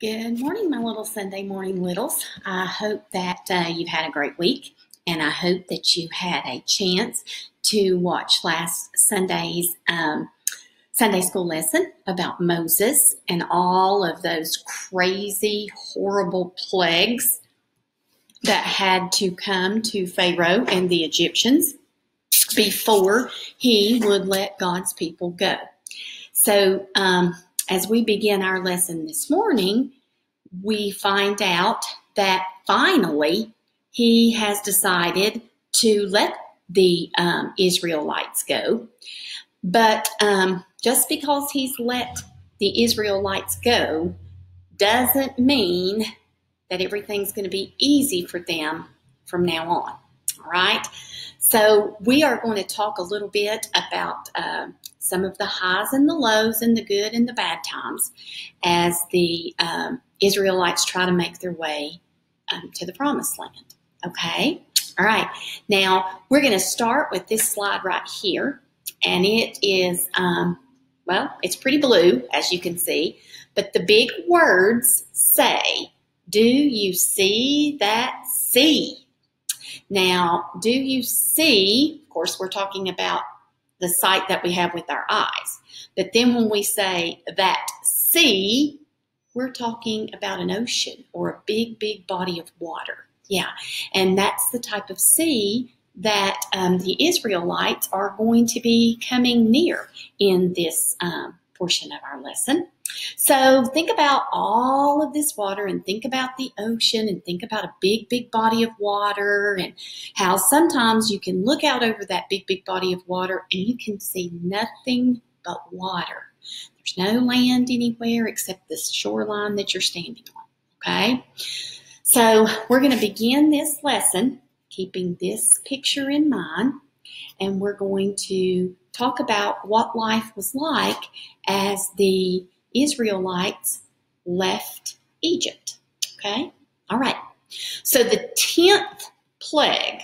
Good morning, my little Sunday morning littles. I hope that you've had a great week, and I hope that you had a chance to watch last Sunday's Sunday school lesson about Moses and all of those crazy, horrible plagues that had to come to Pharaoh and the Egyptians before he would let God's people go. So, as we begin our lesson this morning, we find out that finally he has decided to let the Israelites go. But just because he's let the Israelites go doesn't mean that everything's going to be easy for them from now on. All right? So we are going to talk a little bit about some of the highs and the lows and the good and the bad times as the Israelites try to make their way to the promised land. Okay? All right. Now, we're going to start with this slide right here. And it is, it's pretty blue, as you can see. But the big words say, do you see that sea? Now, do you see, of course, we're talking about the sight that we have with our eyes. But then when we say that sea, we're talking about an ocean or a big, big body of water. Yeah, and that's the type of sea that the Israelites are going to be coming near in this portion of our lesson. So think about all of this water and think about the ocean and think about a big, big body of water and how sometimes you can look out over that big, big body of water and you can see nothing but water. There's no land anywhere except the shoreline that you're standing on, okay? So we're going to begin this lesson keeping this picture in mind, and we're going to talk about what life was like as the Israelites left Egypt, okay? All right. So the 10th plague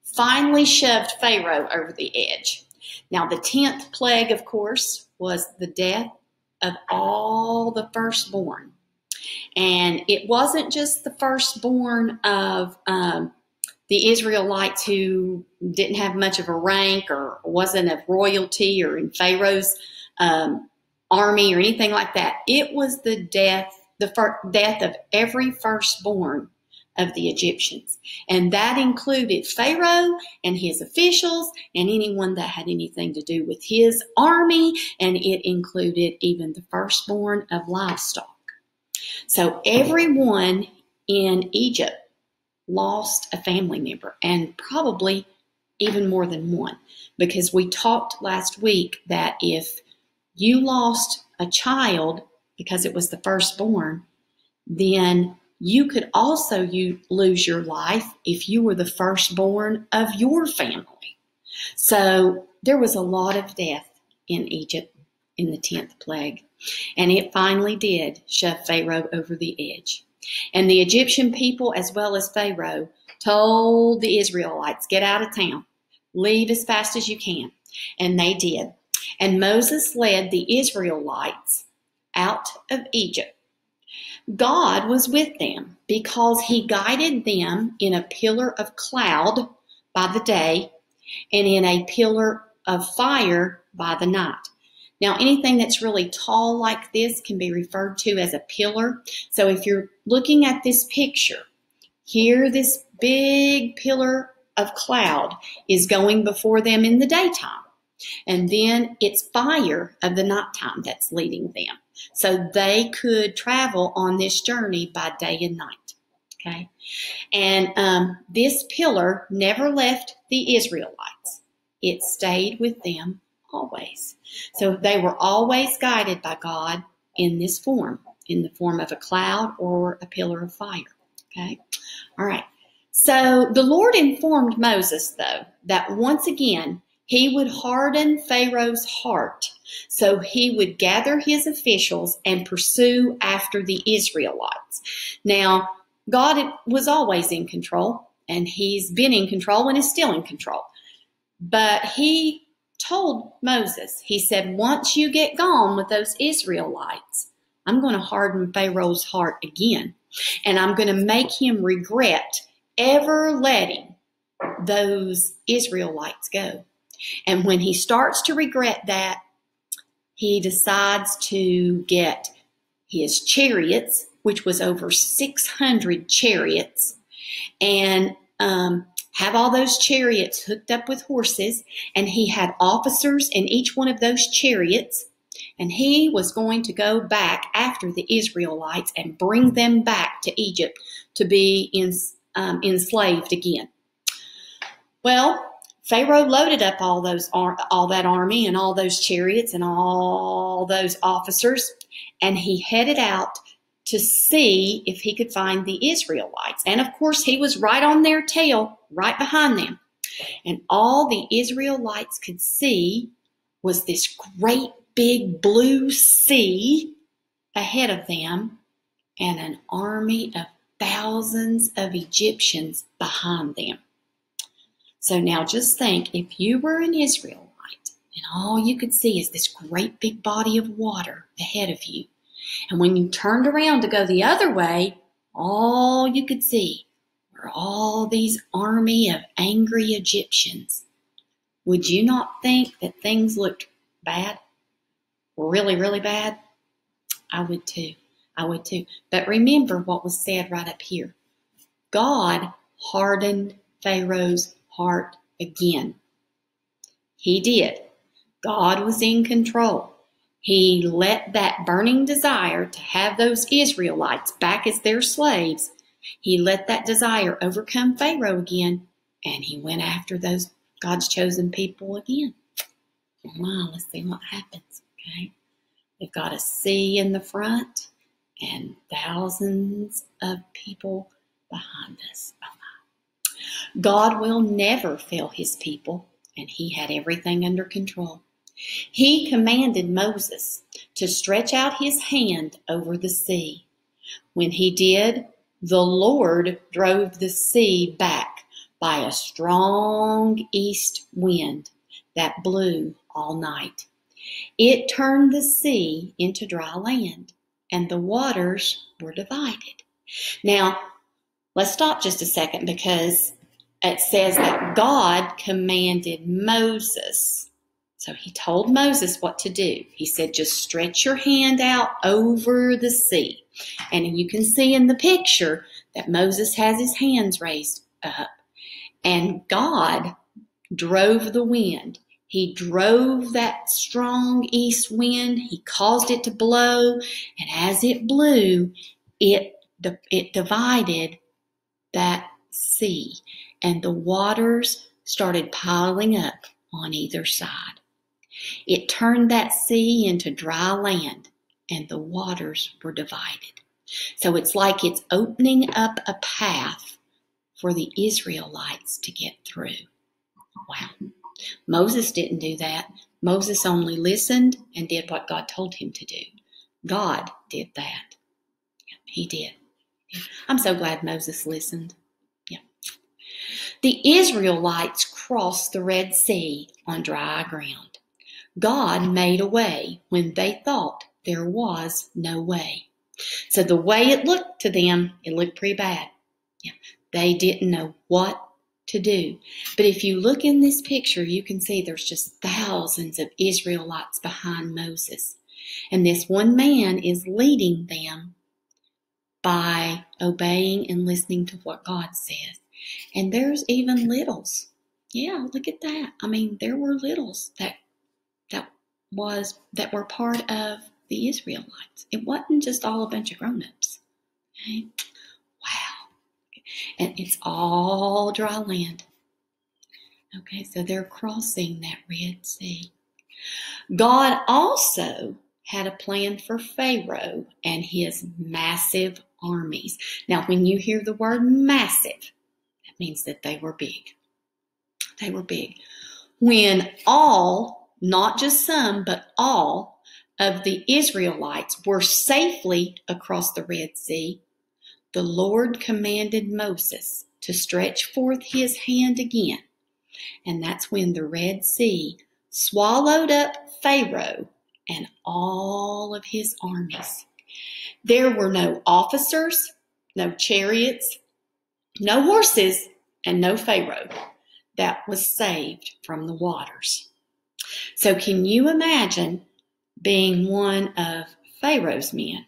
finally shoved Pharaoh over the edge. Now, the 10th plague, of course, was the death of all the firstborn. And it wasn't just the firstborn of the Israelites who didn't have much of a rank or wasn't of royalty or in Pharaoh's army or anything like that. It was the death of every firstborn of the Egyptians. And that included Pharaoh and his officials and anyone that had anything to do with his army. And it included even the firstborn of livestock. So everyone in Egypt lost a family member, and probably even more than one, because we talked last week that if you lost a child because it was the firstborn, then you could also lose your life if you were the firstborn of your family. So there was a lot of death in Egypt in the 10th plague, and it finally did shove Pharaoh over the edge. And the Egyptian people, as well as Pharaoh, told the Israelites, get out of town, leave as fast as you can. And they did. And Moses led the Israelites out of Egypt. God was with them because he guided them in a pillar of cloud by the day and in a pillar of fire by the night. Now, anything that's really tall like this can be referred to as a pillar. So if you're looking at this picture, here this big pillar of cloud is going before them in the daytime. And then it's fire of the nighttime that's leading them. So they could travel on this journey by day and night. Okay? And this pillar never left the Israelites. It stayed with them always. So they were always guided by God in this form, in the form of a cloud or a pillar of fire. Okay? All right. So the Lord informed Moses, though, that once again, he would harden Pharaoh's heart so he would gather his officials and pursue after the Israelites. Now, God was always in control, and he's been in control and is still in control. But he told Moses, he said, once you get gone with those Israelites, I'm going to harden Pharaoh's heart again. And I'm going to make him regret ever letting those Israelites go. And when he starts to regret that, he decides to get his chariots, which was over 600 chariots, and have all those chariots hooked up with horses. And he had officers in each one of those chariots. And he was going to go back after the Israelites and bring them back to Egypt to be enslaved again. Well, Pharaoh loaded up all that army and all those chariots and all those officers, and he headed out to see if he could find the Israelites. And of course, he was right on their tail, right behind them. And all the Israelites could see was this great big blue sea ahead of them and an army of thousands of Egyptians behind them. So now just think, if you were an Israelite and all you could see is this great big body of water ahead of you, and when you turned around to go the other way, all you could see were all these army of angry Egyptians. Would you not think that things looked bad? Really, really bad? I would too. I would too. But remember what was said right up here. God hardened Pharaoh's heart again. He did. God was in control. He let that burning desire to have those Israelites back as their slaves, he let that desire overcome Pharaoh again, and he went after those God's chosen people again. Wow, let's see what happens, okay? We've got a sea in the front and thousands of people behind us. God will never fail his people, and he had everything under control. He commanded Moses to stretch out his hand over the sea. When he did, the Lord drove the sea back by a strong east wind that blew all night. It turned the sea into dry land, and the waters were divided. Now, let's stop just a second, because it says that God commanded Moses. So he told Moses what to do. He said, just stretch your hand out over the sea. And you can see in the picture that Moses has his hands raised up. And God drove the wind. He drove that strong east wind. He caused it to blow. And as it blew, it divided that sea. And the waters started piling up on either side. It turned that sea into dry land, and the waters were divided. So it's like it's opening up a path for the Israelites to get through. Wow. Moses didn't do that. Moses only listened and did what God told him to do. God did that. He did. I'm so glad Moses listened. Yeah. The Israelites crossed the Red Sea on dry ground. God made a way when they thought there was no way. So the way it looked to them, it looked pretty bad. Yeah. They didn't know what to do. But if you look in this picture, you can see there's just thousands of Israelites behind Moses. And this one man is leading them by obeying and listening to what God says. And there's even littles. Yeah, look at that. I mean, there were littles that were part of the Israelites. It wasn't just all a bunch of grown-ups. Okay? Wow. And it's all dry land. Okay, so they're crossing that Red Sea. God also had a plan for Pharaoh and his massive armies. Now, when you hear the word massive, that means that they were big. They were big. When all, not just some, but all of the Israelites were safely across the Red Sea, the Lord commanded Moses to stretch forth his hand again. And that's when the Red Sea swallowed up Pharaoh and all of his armies. There were no officers, no chariots, no horses, and no Pharaoh that was saved from the waters. So can you imagine being one of Pharaoh's men?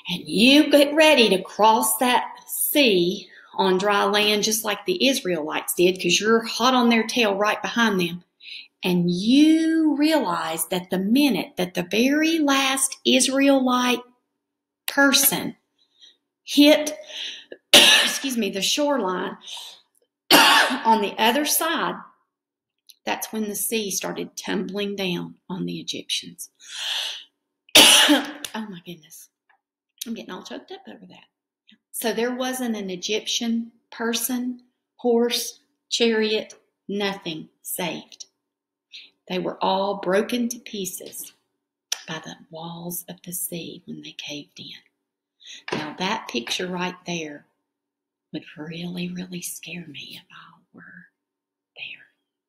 And you get ready to cross that sea on dry land just like the Israelites did, because you're hot on their tail right behind them. And you realize that the minute that the very last Israelite person hit, the shoreline on the other side, that's when the sea started tumbling down on the Egyptians. Oh my goodness. I'm getting all choked up over that. So there wasn't an Egyptian person, horse, chariot, nothing saved. They were all broken to pieces by the walls of the sea when they caved in. Now that picture right there would really, really scare me if I were there.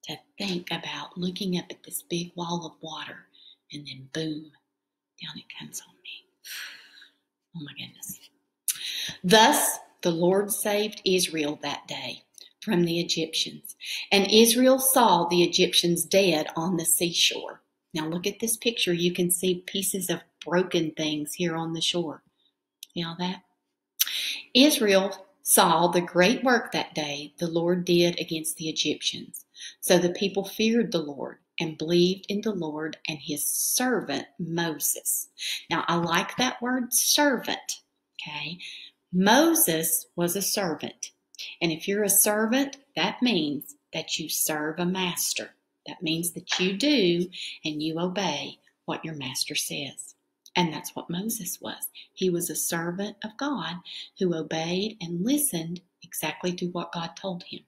To think about looking up at this big wall of water and then boom, down it comes on me. Oh my goodness. Thus the Lord saved Israel that day from the Egyptians, and Israel saw the Egyptians dead on the seashore. Now look at this picture. You can see pieces of broken things here on the shore. See all that? Israel saw the great work that day the Lord did against the Egyptians. So the people feared the Lord and believed in the Lord and his servant Moses. Now I like that word servant, okay? Moses was a servant. And if you're a servant, that means that you serve a master. That means that you do and you obey what your master says. And that's what Moses was. He was a servant of God who obeyed and listened exactly to what God told him.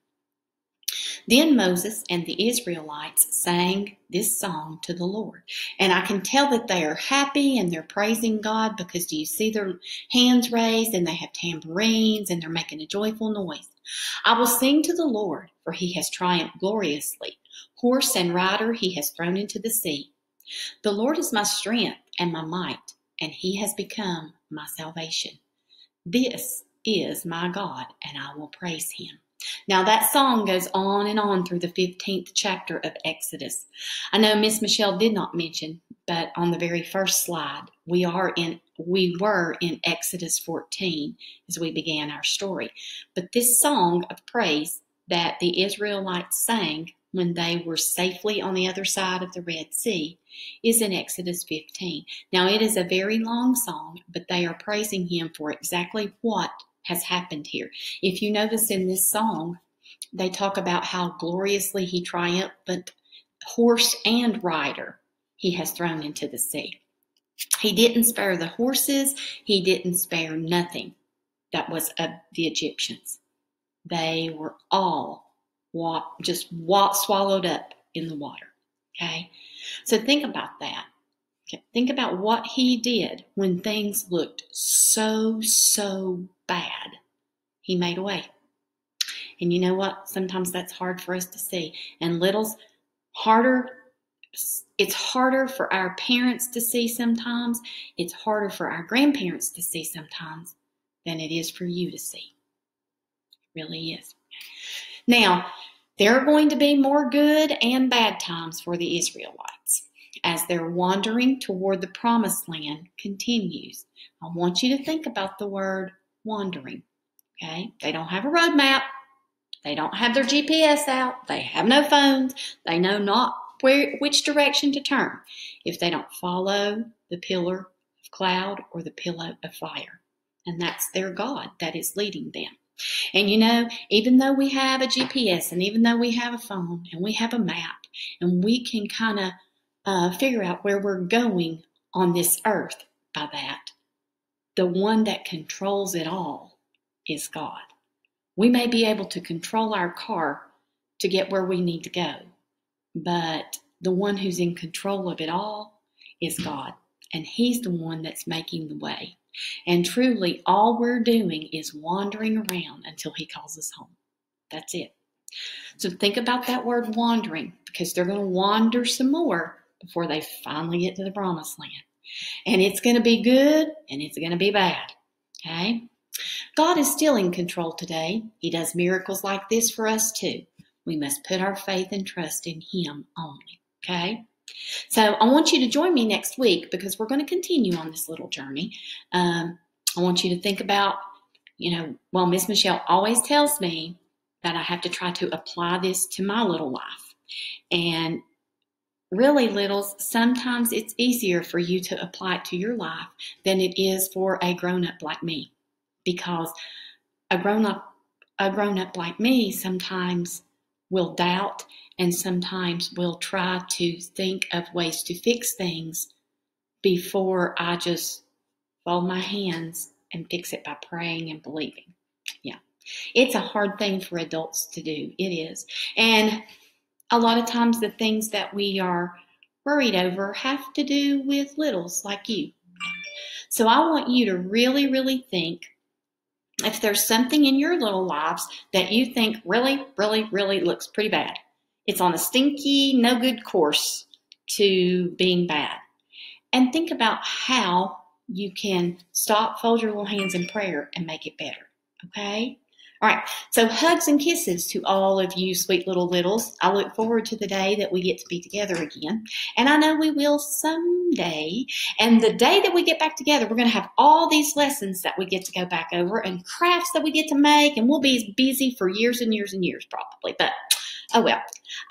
Then Moses and the Israelites sang this song to the Lord. And I can tell that they are happy and they're praising God, because do you see their hands raised, and they have tambourines and they're making a joyful noise. I will sing to the Lord, for he has triumphed gloriously. Horse and rider he has thrown into the sea. The Lord is my strength and my might, and he has become my salvation. This is my God, and I will praise him. Now that song goes on and on through the 15th chapter of Exodus. I know Miss Michelle did not mention, but on the very first slide, we were in Exodus 14 as we began our story. But this song of praise that the Israelites sang when they were safely on the other side of the Red Sea is in Exodus 15. Now it is a very long song, but they are praising him for exactly what has happened here. If you notice in this song, they talk about how gloriously he triumphed, but horse and rider he has thrown into the sea. He didn't spare the horses. He didn't spare nothing that was of the Egyptians. They were all swallowed up in the water. Okay? So think about that. Okay? Think about what he did when things looked so bad. He made a way. And you know what? Sometimes that's hard for us to see. And it's harder for our parents to see sometimes. It's harder for our grandparents to see sometimes than it is for you to see. It really is. Now, there are going to be more good and bad times for the Israelites as their wandering toward the promised land continues. I want you to think about the word wandering. Okay? They don't have a road map. They don't have their GPS out. They have no phones. They know not which direction to turn if they don't follow the pillar of cloud or the pillar of fire. And that's their God that is leading them. And you know, even though we have a GPS and even though we have a phone and we have a map and we can kind of figure out where we're going on this earth by that, the one that controls it all is God. We may be able to control our car to get where we need to go, but the one who's in control of it all is God, and he's the one that's making the way. And truly, all we're doing is wandering around until he calls us home. That's it. So think about that word wandering, because they're going to wander some more before they finally get to the promised land. And it's going to be good and it's going to be bad. Okay? God is still in control today. He does miracles like this for us too. We must put our faith and trust in Him only. Okay? So I want you to join me next week because we're going to continue on this little journey. I want you to think about, Miss Michelle always tells me that I have to try to apply this to my little life. And really, littles, sometimes it's easier for you to apply it to your life than it is for a grown-up like me. Because a grown-up like me sometimes will doubt and sometimes will try to think of ways to fix things before I just fold my hands and fix it by praying and believing. Yeah, it's a hard thing for adults to do. It is. And a lot of times the things that we are worried over have to do with littles like you. So I want you to really, really think if there's something in your little lives that you think really, really, really looks pretty bad. It's on a stinky, no good course to being bad. And think about how you can stop, fold your little hands in prayer, and make it better. Okay? All right. So hugs and kisses to all of you sweet little littles. I look forward to the day that we get to be together again. And I know we will someday. And the day that we get back together, we're going to have all these lessons that we get to go back over and crafts that we get to make. And we'll be busy for years and years and years probably. But, oh well.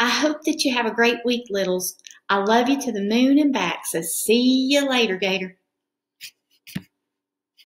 I hope that you have a great week, littles. I love you to the moon and back. So see you later, Gator.